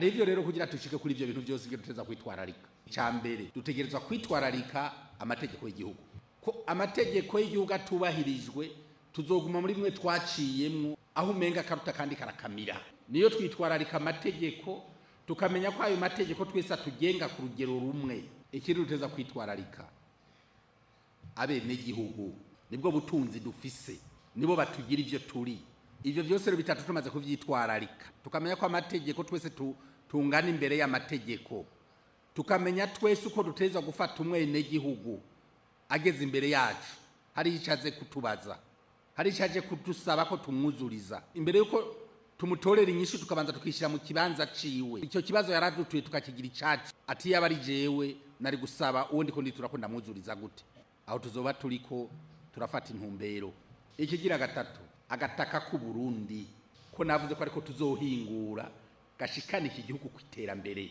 ivyo rero kugira tushike kuri ivyo bintu byose nge duteza kwitwararika. Icambere dutegerezwa kwitwararika amategeko y'igihugu, ko amategeko y'igihugu atubahirijwe tuzoguma muri mwe twaciyemwo aho umenga akaruta kandi karakamira. Niyo twitwararika amategeko tukamenya ko ayo mategeko twese atugenga ku rugero rumwe. Ikindi duteza kwitwararika abenegihugu, nibwo butunzi dufise, nibo batugira ivyo turi. Ivyo byose rero bitatu tumaze kuvyitwararika, tukamenya ko amategeko twese tungana imbere y'amategeko, tukamenya twese uko duteza gufata umwenegihugu ageze imbere yacu, hari icaze kutubaza, hari icaje kudusaba ko tumwuzuriza imbere yuko tumutorera inyishu, tukabanza tukishira mu kibanza ciwe. Icyo kibazo yaradutuye tukakigira icacu, ati yaba ari jewe nari gusaba uwo ndiko nditura ndamwuzuriza gute. Aho tuzoba turiko turafata intumbero. Ikigira gatatu, agataka ku Burundi ko navuze ko ariko tuzohingura gashikana iki gihugu kwiterambere.